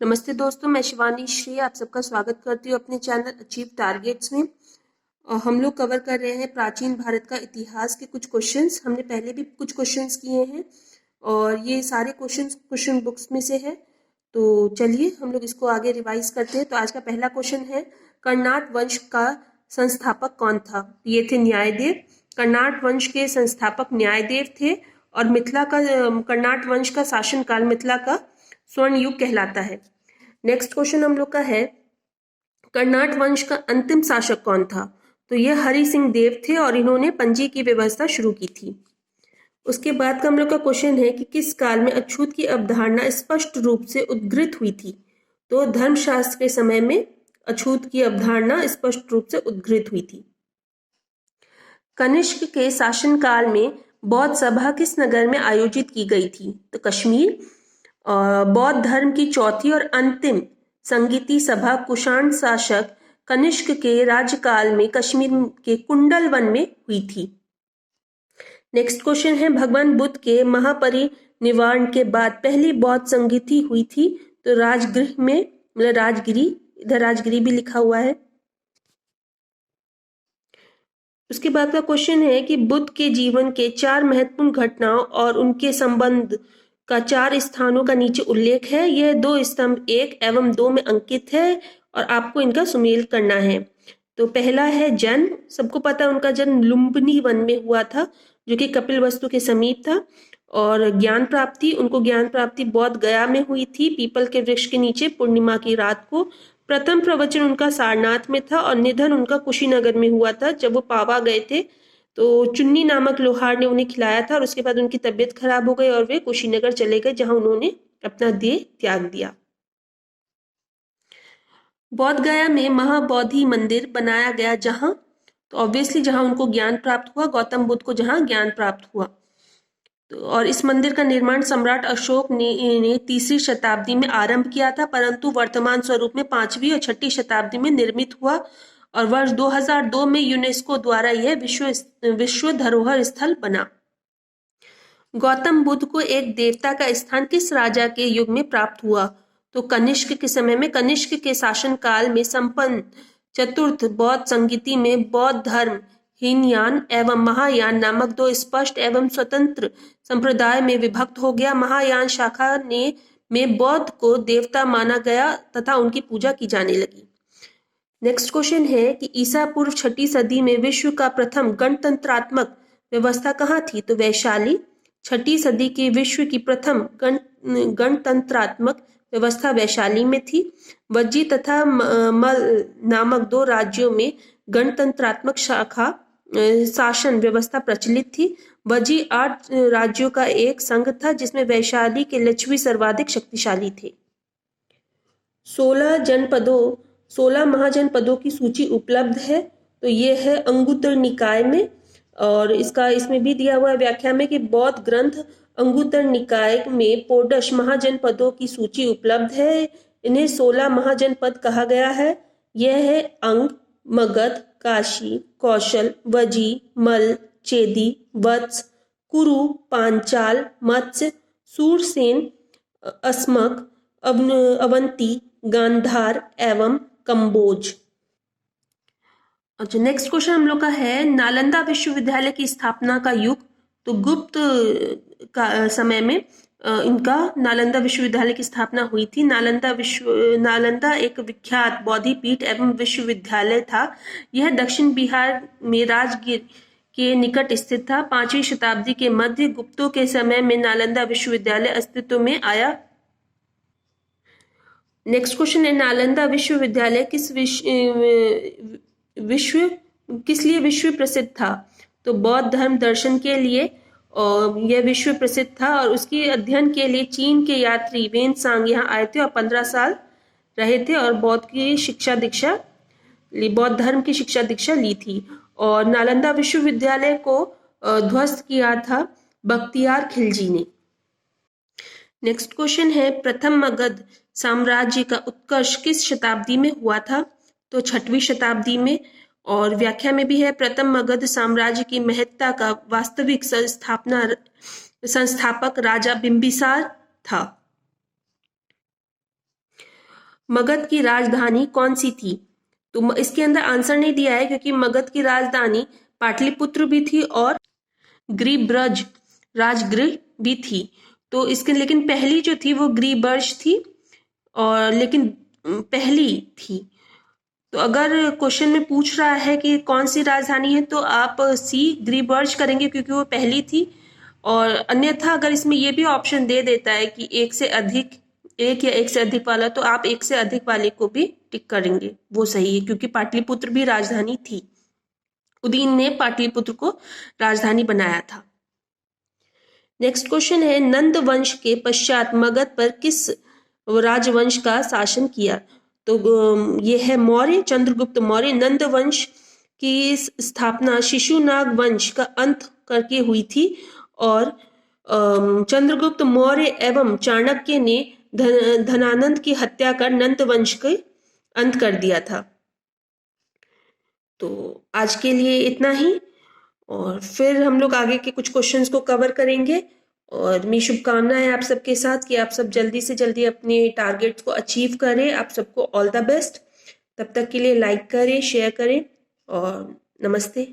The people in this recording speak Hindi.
नमस्ते दोस्तों, मैं शिवानी श्री आप सबका स्वागत करती हूँ अपने चैनल अचीव टारगेट्स में। और हम लोग कवर कर रहे हैं प्राचीन भारत का इतिहास के कुछ क्वेश्चंस। हमने पहले भी कुछ क्वेश्चंस किए हैं और ये सारे क्वेश्चंस क्वेश्चन बुक्स में से है। तो चलिए हम लोग इसको आगे रिवाइज करते हैं। तो आज का पहला क्वेश्चन है, कर्नाट वंश का संस्थापक कौन था? ये थे न्यायदेव। कर्नाट वंश के संस्थापक न्यायदेव थे और मिथिला का कर्नाट वंश का शासनकाल मिथिला का स्वर्ण युग कहलाता है। नेक्स्ट क्वेश्चन हम लोग का है, कर्नाट वंश का अंतिम शासक कौन था? तो ये हरि सिंह देव थे और इन्होंने पंजी की व्यवस्था शुरू की थी। उसके बाद का हम लोग का क्वेश्चन है कि किस काल में अछूत की अवधारणा स्पष्ट रूप से उद्घृत हुई थी? तो धर्मशास्त्र के समय में अछूत की अवधारणा स्पष्ट रूप से उद्घृत हुई थी। कनिष्क के शासनकाल में बौद्ध सभा किस नगर में आयोजित की गई थी? तो कश्मीर। बौद्ध धर्म की चौथी और अंतिम संगीति सभा कुषाण शासक कनिष्क के राज्यकाल में कश्मीर के कुंडल वन में हुई थी। नेक्स्ट क्वेश्चन है, भगवान बुद्ध के महापरिनिर्वाण के बाद पहली बौद्ध संगीति हुई थी? तो राजगृह में, मतलब राजगिरी, इधर राजगिरी भी लिखा हुआ है। उसके बाद का क्वेश्चन है कि बुद्ध के जीवन के 4 महत्वपूर्ण घटनाओं और उनके संबंध का 4 स्थानों का नीचे उल्लेख है। यह 2 स्तंभ 1 एवं 2 में अंकित है और आपको इनका सुमेल करना है। तो पहला है जन्म। सबको पता है उनका जन्म लुम्बिनी वन में हुआ था, जो कि कपिलवस्तु के समीप था। और ज्ञान प्राप्ति, उनको ज्ञान प्राप्ति बौद्ध गया में हुई थी, पीपल के वृक्ष के नीचे पूर्णिमा की रात को। प्रथम प्रवचन उनका सारनाथ में था और निधन उनका कुशीनगर में हुआ था। जब वो पावा गए थे तो चुन्नी नामक लोहार ने उन्हें खिलाया था और उसके बाद उनकी तबीयत खराब हो गई और वे कुशीनगर चले गए, जहां उन्होंने अपना देह त्याग दिया। बौद्ध गया में महाबोधि मंदिर बनाया गया, जहां, तो ऑब्वियसली जहां उनको ज्ञान प्राप्त हुआ, गौतम बुद्ध को जहां ज्ञान प्राप्त हुआ। तो और इस मंदिर का निर्माण सम्राट अशोक ने 3री शताब्दी में आरंभ किया था, परंतु वर्तमान स्वरूप में 5वीं और 6ठी शताब्दी में निर्मित हुआ और वर्ष 2002 में यूनेस्को द्वारा यह विश्व धरोहर स्थल बना। गौतम बुद्ध को एक देवता का स्थान किस राजा के युग में प्राप्त हुआ? तो कनिष्क के समय में। कनिष्क के शासनकाल में संपन्न चतुर्थ बौद्ध संगीति में बौद्ध धर्म हीनयान एवं महायान नामक 2 स्पष्ट एवं स्वतंत्र संप्रदाय में विभक्त हो गया। महायान शाखा में बौद्ध को देवता माना गया तथा उनकी पूजा की जाने लगी। नेक्स्ट क्वेश्चन है कि ईसा पूर्व 6ठी सदी में विश्व का प्रथम गणतंत्रात्मक व्यवस्था कहाँ थी? तो वैशाली। 6ठी सदी की विश्व की प्रथम गणतंत्रात्मक व्यवस्था वैशाली में थी। वज्जी तथा मल नामक 2 राज्यों में गणतंत्रात्मक शासन व्यवस्था प्रचलित थी। वज्जी 8 राज्यों का एक संघ था, जिसमें वैशाली के लिच्छवी सर्वाधिक शक्तिशाली थे। 16 महाजनपदों की सूची उपलब्ध है। तो ये है अंगुत्तर निकाय में, और इसमें भी दिया हुआ है व्याख्या में कि बौद्ध ग्रंथ अंगुत्तर निकाय में पोडश महाजनपदों की सूची उपलब्ध है। इन्हें 16 महाजनपद कहा गया है। यह है अंग, मगध, काशी, कौशल, वजी, मल, चेदी, वत्स, कुरु, पांचाल, मत्स्य, सूरसेन, अस्मक, अवंती, गांधार एवं कंबोज। अच्छा, नेक्स्ट क्वेश्चन हम लोग का है, नालंदा विश्वविद्यालय की स्थापना का युग। तो गुप्त का समय में इनका नालंदा विश्वविद्यालय की स्थापना हुई थी। नालंदा एक विख्यात बौद्धिपीठ एवं विश्वविद्यालय था। यह दक्षिण बिहार में राजगीर के निकट स्थित था। 5वीं शताब्दी के मध्य गुप्तों के समय में नालंदा विश्वविद्यालय अस्तित्व में आया। नेक्स्ट क्वेश्चन है, नालंदा विश्वविद्यालय किस लिए विश्व प्रसिद्ध था? तो बौद्ध धर्म दर्शन के लिए और यह विश्व प्रसिद्ध था, और उसके अध्ययन के लिए चीन के यात्री वेनसांग यहाँ आए थे और 15 साल रहे थे और बौद्ध धर्म की शिक्षा दीक्षा ली थी। और नालंदा विश्वविद्यालय को ध्वस्त किया था बख्तियार खिलजी ने। नेक्स्ट क्वेश्चन है, प्रथम मगध साम्राज्य का उत्कर्ष किस शताब्दी में हुआ था? तो 6वीं शताब्दी में। और व्याख्या में भी है, प्रथम मगध साम्राज्य की महत्ता का वास्तविक संस्थापक राजा बिंबिसार था। मगध की राजधानी कौन सी थी? तो इसके अंदर आंसर नहीं दिया है क्योंकि मगध की राजधानी पाटलिपुत्र भी थी और ग्रीब्रज राजगृह भी थी। तो इसके लेकिन पहली जो थी वो ग्रीब्रज थी, और लेकिन पहली थी। तो अगर क्वेश्चन में पूछ रहा है कि कौन सी राजधानी है तो आप सी ग्रीब्रज करेंगे क्योंकि वो पहली थी। और अन्यथा अगर इसमें ये भी ऑप्शन दे देता है कि एक से अधिक, एक या एक से अधिक वाला, तो आप एक से अधिक वाले को भी टिक करेंगे, वो सही है क्योंकि पाटलिपुत्र भी राजधानी थी। उदयन ने पाटलिपुत्र को राजधानी बनाया था। नेक्स्ट क्वेश्चन है, नंद वंश के पश्चात मगध पर किस राजवंश का शासन किया? तो ये है मौर्य, चंद्रगुप्त मौर्य। नंद वंश की स्थापना शिशुनाग वंश का अंत करके हुई थी, और चंद्रगुप्त मौर्य एवं चाणक्य ने धनानंद की हत्या कर नंद वंश के अंत कर दिया था। तो आज के लिए इतना ही, और फिर हम लोग आगे के कुछ क्वेश्चंस को कवर करेंगे। और मेरी शुभकामनाएं है आप सबके साथ कि आप सब जल्दी से जल्दी अपने टारगेट्स को अचीव करें। आप सबको ऑल द बेस्ट। तब तक के लिए लाइक करें, शेयर करें, और नमस्ते।